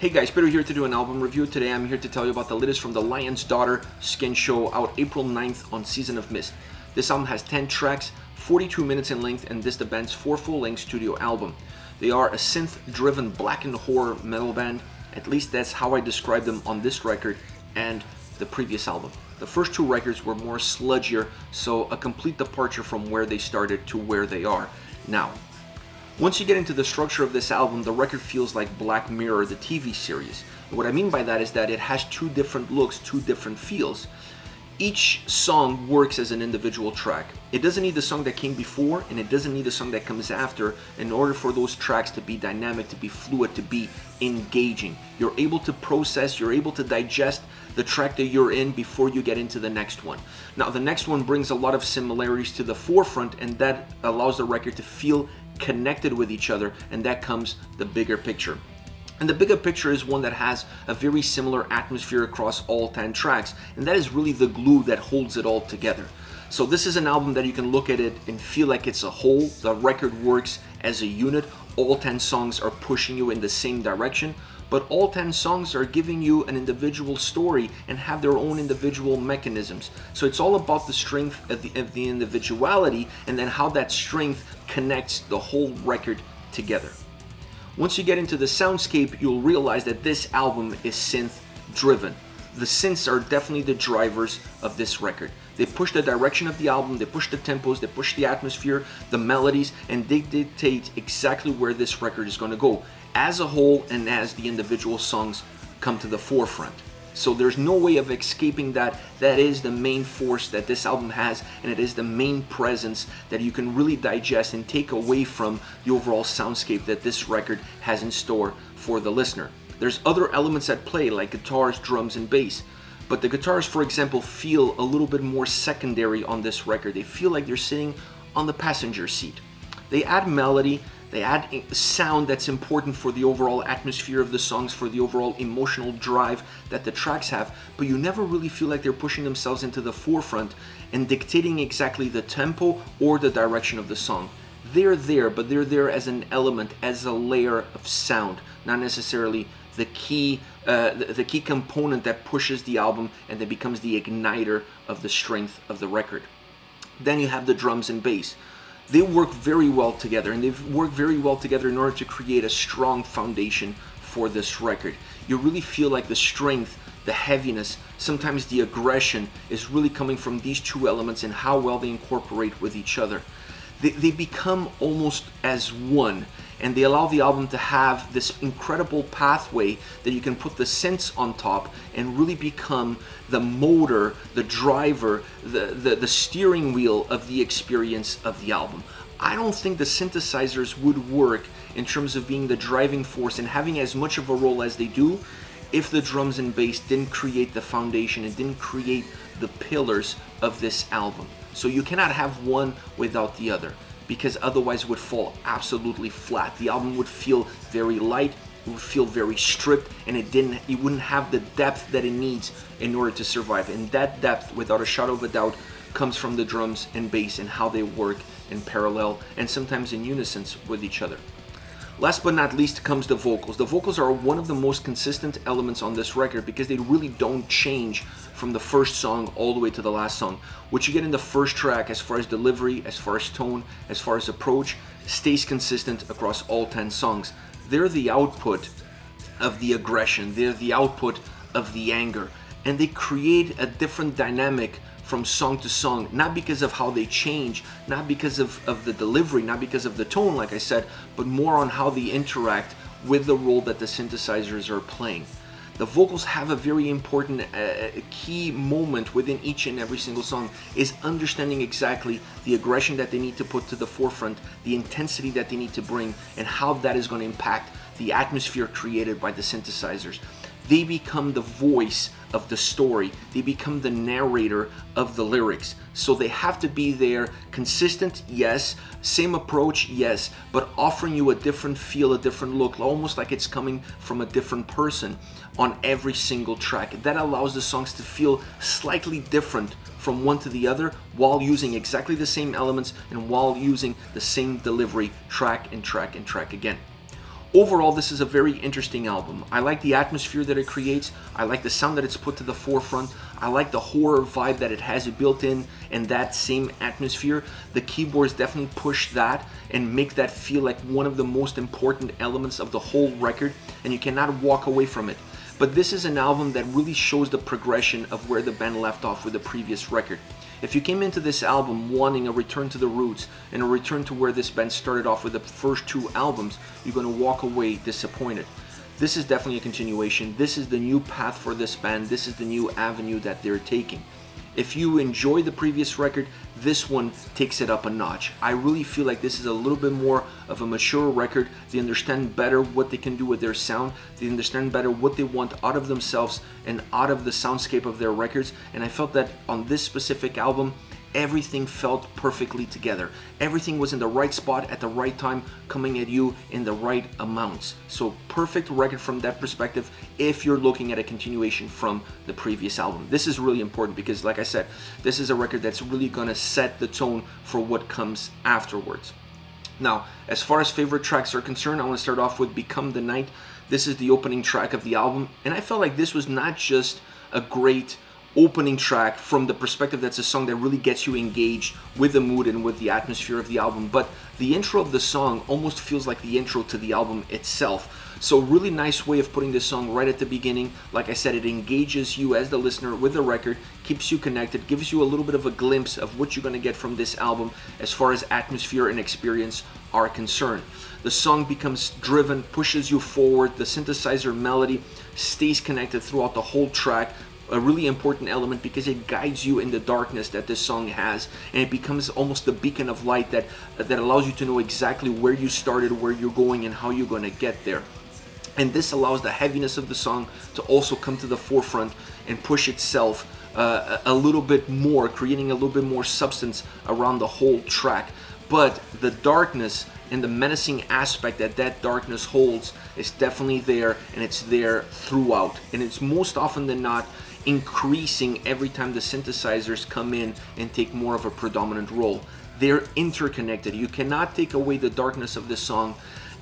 Hey guys, Peter here to do an album review. Today I'm here to tell you about the latest from the Lion's Daughter Skin show out April 9th on Season of Mist. This album has 10 tracks, 42 minutes in length, and this is the band's 4th full-length studio album. They are a synth-driven blackened horror metal band. At least that's how I describe them on this record and the previous album. The first two records were more sludgier, so a complete departure from where they started to where they are now. Once you get into the structure of this album, the record feels like Black Mirror, the TV series. What I mean by that is that it has two different looks, two different feels. Each song works as an individual track. It doesn't need the song that came before, and it doesn't need the song that comes after in order for those tracks to be dynamic, to be fluid, to be engaging. You're able to process, you're able to digest the track that you're in before you get into the next one. Now, the next one brings a lot of similarities to the forefront, and that allows the record to feel connected with each other, and that comes the bigger picture. And the bigger picture is one that has a very similar atmosphere across all 10 tracks, and that is really the glue that holds it all together. So this is an album that you can look at it and feel like it's a whole. The record works as a unit. All 10 songs are pushing you in the same direction, but all 10 songs are giving you an individual story and have their own individual mechanisms. So it's all about the strength of the individuality, and then how that strength connects the whole record together. Once you get into the soundscape, you'll realize that this album is synth driven. The synths are definitely the drivers of this record. They push the direction of the album, they push the tempos, they push the atmosphere, the melodies, and they dictate exactly where this record is going to go as a whole and as the individual songs come to the forefront. So there's no way of escaping that. That is the main force that this album has, and it is the main presence that you can really digest and take away from the overall soundscape that this record has in store for the listener. There's other elements at play like guitars, drums, and bass. But the guitars, for example, feel a little bit more secondary on this record. They feel like they're sitting on the passenger seat. They add melody, they add sound that's important for the overall atmosphere of the songs, for the overall emotional drive that the tracks have, but you never really feel like they're pushing themselves into the forefront and dictating exactly the tempo or the direction of the song. They're there, but they're there as an element, as a layer of sound, not necessarily the key component that pushes the album and that becomes the igniter of the strength of the record. Then you have the drums and bass. They work very well together, and they've worked very well together in order to create a strong foundation for this record. You really feel like the strength, the heaviness, sometimes the aggression is really coming from these two elements and how well they incorporate with each other. They become almost as one, and they allow the album to have this incredible pathway that you can put the synths on top and really become the motor, the driver, the steering wheel of the experience of the album. I don't think the synthesizers would work in terms of being the driving force and having as much of a role as they do if the drums and bass didn't create the foundation and didn't create the pillars of this album. So you cannot have one without the other, because otherwise it would fall absolutely flat. The album would feel very light, it would feel very stripped, and it wouldn't have the depth that it needs in order to survive. And that depth, without a shadow of a doubt, comes from the drums and bass and how they work in parallel and sometimes in unison with each other. Last but not least comes the vocals. The vocals are one of the most consistent elements on this record because they really don't change from the first song all the way to the last song. What you get in the first track as far as delivery, as far as tone, as far as approach, stays consistent across all 10 songs. They're the output of the aggression, they're the output of the anger, and they create a different dynamic from song to song, not because of how they change, not because of the delivery, not because of the tone, like I said, but more on how they interact with the role that the synthesizers are playing. The vocals have a very important key moment within each and every single song, is understanding exactly the aggression that they need to put to the forefront, the intensity that they need to bring, and how that is going to impact the atmosphere created by the synthesizers. They become the voice of the story. They become the narrator of the lyrics. So they have to be there, consistent, yes, same approach, yes, but offering you a different feel, a different look, almost like it's coming from a different person on every single track. That allows the songs to feel slightly different from one to the other while using exactly the same elements and while using the same delivery track and track and track again. Overall, this is a very interesting album. I like the atmosphere that it creates. I like the sound that it's put to the forefront. I like the horror vibe that it has built in and that same atmosphere. The keyboards definitely push that and make that feel like one of the most important elements of the whole record, and you cannot walk away from it. But this is an album that really shows the progression of where the band left off with the previous record. If you came into this album wanting a return to the roots and a return to where this band started off with the first 2 albums, you're going to walk away disappointed. This is definitely a continuation. This is the new path for this band. This is the new avenue that they're taking. If you enjoy the previous record, this one takes it up a notch. I really feel like this is a little bit more of a mature record. They understand better what they can do with their sound. They understand better what they want out of themselves and out of the soundscape of their records. And I felt that on this specific album, everything felt perfectly together. Everything was in the right spot at the right time, coming at you in the right amounts. So perfect record from that perspective if you're looking at a continuation from the previous album. This is really important because, like I said, this is a record that's really gonna set the tone for what comes afterwards. Now, as far as favorite tracks are concerned, I want to start off with Become the Night. This is the opening track of the album, and I felt like this was not just a great opening track from the perspective that's a song that really gets you engaged with the mood and with the atmosphere of the album, but the intro of the song almost feels like the intro to the album itself. So really nice way of putting this song right at the beginning. Like I said, it engages you as the listener with the record, keeps you connected, gives you a little bit of a glimpse of what you're going to get from this album as far as atmosphere and experience are concerned. The song becomes driven, pushes you forward, the synthesizer melody stays connected throughout the whole track. A really important element because it guides you in the darkness that this song has, and it becomes almost the beacon of light that allows you to know exactly where you started, where you're going, and how you're going to get there. And this allows the heaviness of the song to also come to the forefront and push itself a little bit more, creating a little bit more substance around the whole track. But the darkness and the menacing aspect that that darkness holds is definitely there, and it's there throughout. And it's most often than not increasing every time the synthesizers come in and take more of a predominant role. They're interconnected. You cannot take away the darkness of this song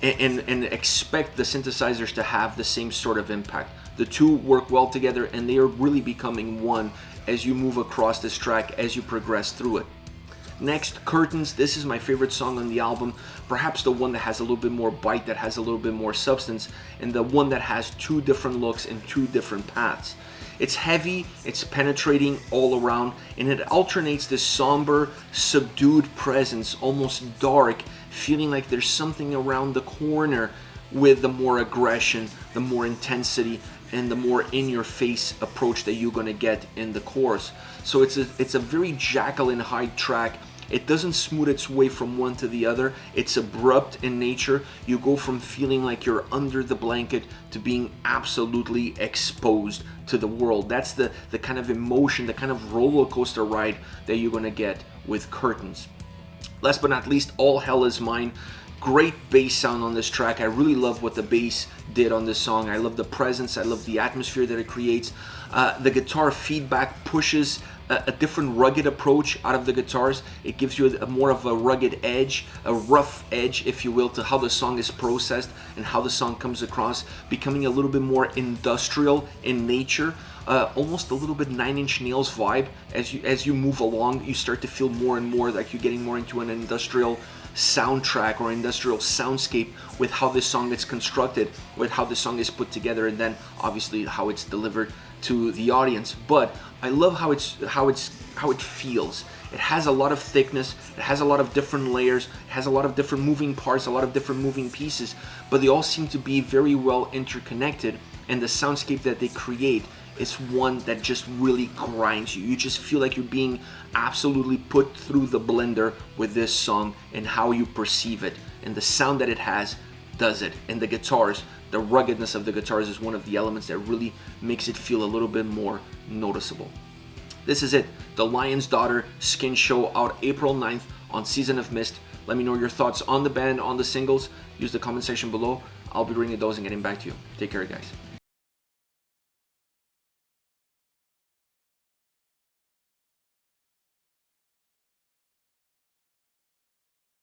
and expect the synthesizers to have the same sort of impact. The two work well together, and they are really becoming one as you move across this track, as you progress through it. Next, Curtains. This is my favorite song on the album, perhaps the one that has a little bit more bite, that has a little bit more substance, and the one that has 2 different looks and 2 different paths. It's heavy, it's penetrating all around, and it alternates this somber, subdued presence, almost dark, feeling like there's something around the corner, with the more aggression, the more intensity, and the more in-your-face approach that you're gonna get in the chorus. So it's a very Jekyll and Hyde track. It doesn't smooth its way from one to the other. It's abrupt in nature. You go from feeling like you're under the blanket to being absolutely exposed to the world. That's the kind of emotion, the kind of roller coaster ride that you're gonna get with Curtains. Last but not least, All Hell Is Mine. Great bass sound on this track. I really love what the bass did on this song. I love the presence. I love the atmosphere that it creates. The guitar feedback pushes a different rugged approach out of the guitars. It gives you more of a rugged edge, a rough edge, if you will, to how the song is processed and how the song comes across, becoming a little bit more industrial in nature. Almost a little bit 9 Inch Nails vibe. As you move along, you start to feel more and more like you're getting more into an industrial soundtrack or industrial soundscape with how this song is constructed, with how the song is put together, and then obviously how it's delivered to the audience. But I love how it feels. It has a lot of thickness, it has a lot of different layers, it has a lot of different moving parts, a lot of different moving pieces, but they all seem to be very well interconnected, and the soundscape that they create is one that just really grinds you. You just feel like you're being absolutely put through the blender with this song and how you perceive it. And the sound that it has does it. And the guitars, the ruggedness of the guitars is one of the elements that really makes it feel a little bit more noticeable. This is it. The Lion's Daughter Skin Show, out April 9th on Season of Mist. Let me know your thoughts on the band, on the singles. Use the comment section below. I'll be reading those and getting back to you. Take care, guys.